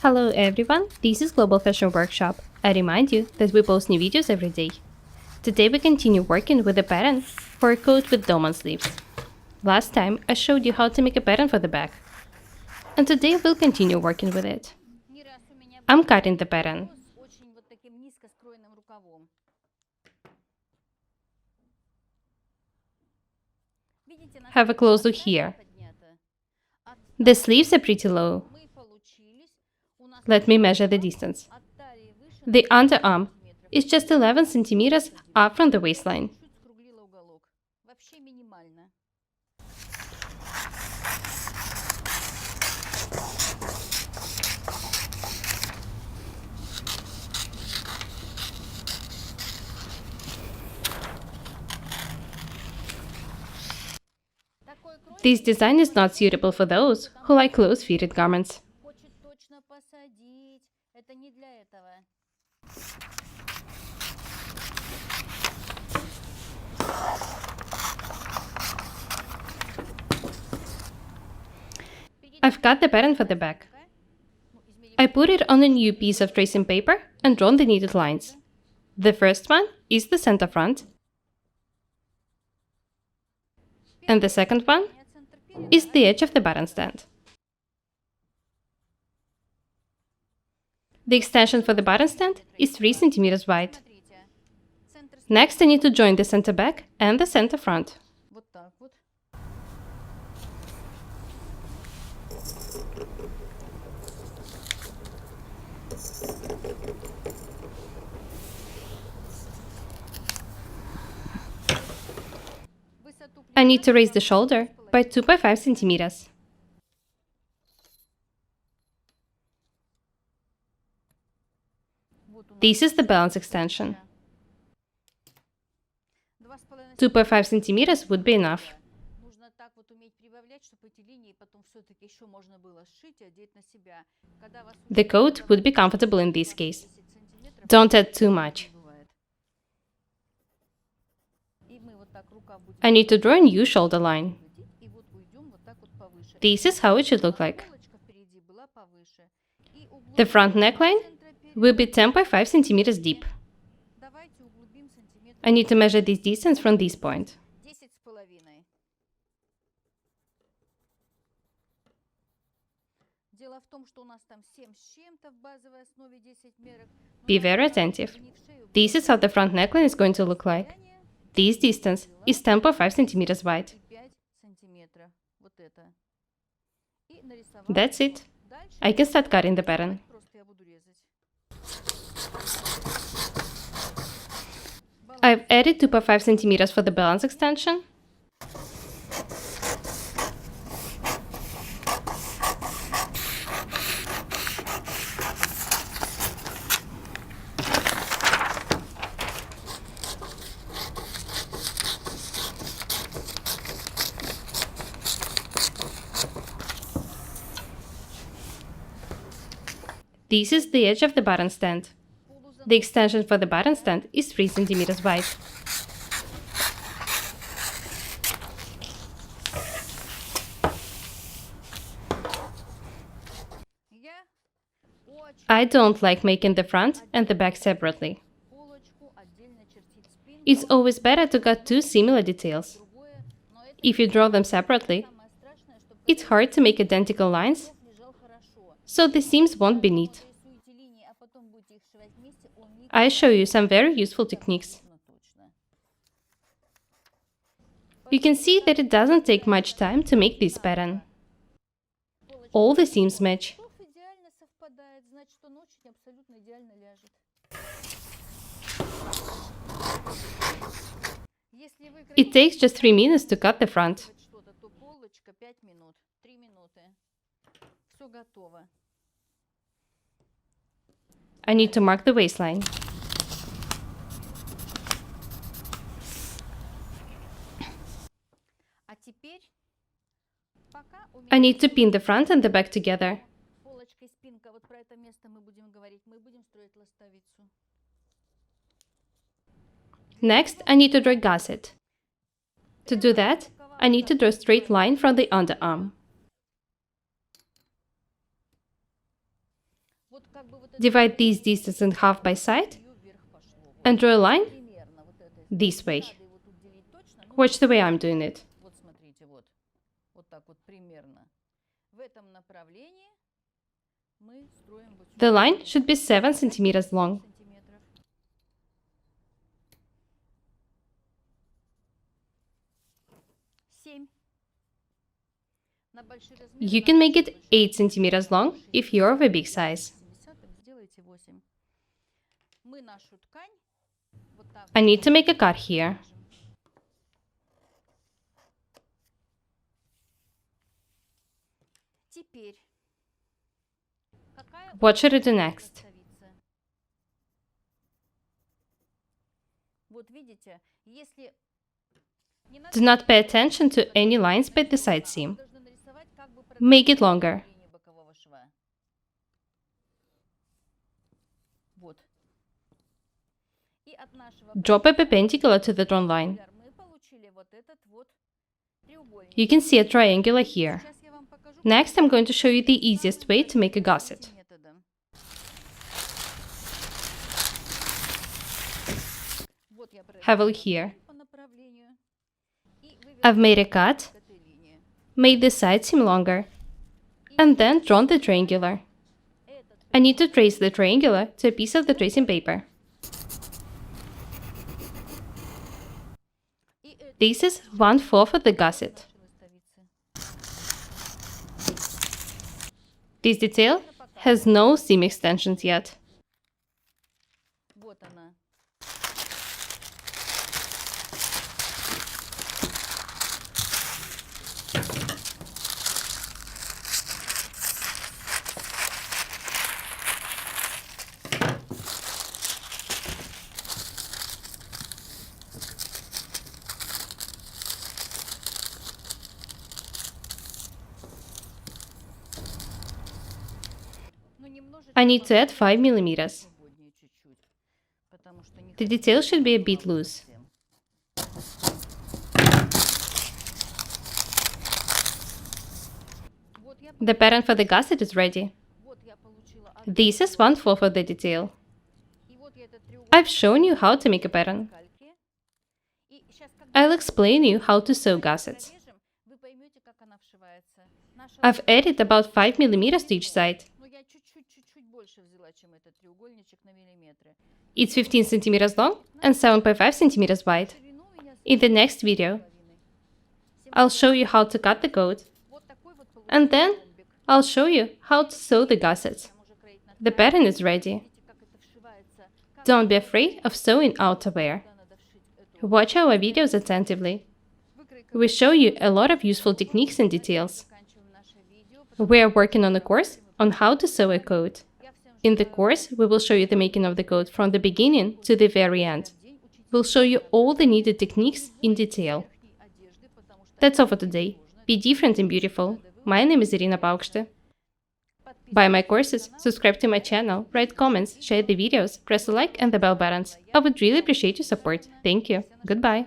Hello everyone, this is Global Fashion Workshop. I remind you that we post new videos every day. Today we continue working with a pattern for a coat with dolman sleeves. Last time I showed you how to make a pattern for the back. And today we'll continue working with it. I'm cutting the pattern. Have a close look here. The sleeves are pretty low. Let me measure the distance. The underarm is just 11 centimeters up from the waistline. This design is not suitable for those who like close-fitted garments. I've cut the pattern for the back. I put it on a new piece of tracing paper and drawn the needed lines. The first one is the center front, and the second one is the edge of the button stand. The extension for the button stand is 3 centimeters wide. Next, I need to join the center back and the center front. I need to raise the shoulder by 2.5 centimeters. This is the balance extension. 2.5 centimeters would be enough. The coat would be comfortable in this case. Don't add too much. I need to draw a new shoulder line. This is how it should look like. The front neckline will be 10.5 centimeters deep. I need to measure this distance from this point. Be very attentive. This is how the front neckline is going to look like. This distance is 10.5 centimeters wide. That's it. I can start cutting the pattern. I've added 2.5 centimeters for the balance extension. This is the edge of the button stand. The extension for the button stand is 3 centimeters wide. I don't like making the front and the back separately. It's always better to cut two similar details. If you draw them separately, it's hard to make identical lines, so the seams won't be neat. I show you some very useful techniques. You can see that it doesn't take much time to make this pattern. All the seams match. It takes just 3 minutes to cut the front. I need to mark the waistline. I need to pin the front and the back together. Next, I need to draw a gusset. To do that, I need to draw a straight line from the underarm. Divide these distance in half by side and draw a line this way. Watch the way I'm doing it. The line should be 7 centimeters long. You can make it 8 centimeters long if you're of a big size. I need to make a cut here. What should I do next? Do not pay attention to any lines by the side seam. Make it longer. Drop a perpendicular to the drawn line. You can see a triangular here. Next, I'm going to show you the easiest way to make a gusset. Have a look here. I've made a cut, made the side seam longer, and then drawn the triangular. I need to trace the triangular to a piece of the tracing paper. This is 1/4 of the gusset. This detail has no seam extensions yet. I need to add 5 millimeters. The detail should be a bit loose. The pattern for the gusset is ready. This is 1/4 of the detail. I've shown you how to make a pattern. I'll explain you how to sew gussets. I've added about 5 millimeters to each side. It's 15 centimeters long and 7.5 centimeters wide. In the next video, I'll show you how to cut the coat, and then I'll show you how to sew the gussets. The pattern is ready. Don't be afraid of sewing outerwear. Watch our videos attentively. We show you a lot of useful techniques and details. We are working on a course on how to sew a coat. In the course, we will show you the making of the coat from the beginning to the very end. We'll show you all the needed techniques in detail. That's all for today. Be different and beautiful. My name is Irina Paukshte. Buy my courses, subscribe to my channel, write comments, share the videos, press the like and the bell buttons. I would really appreciate your support. Thank you. Goodbye.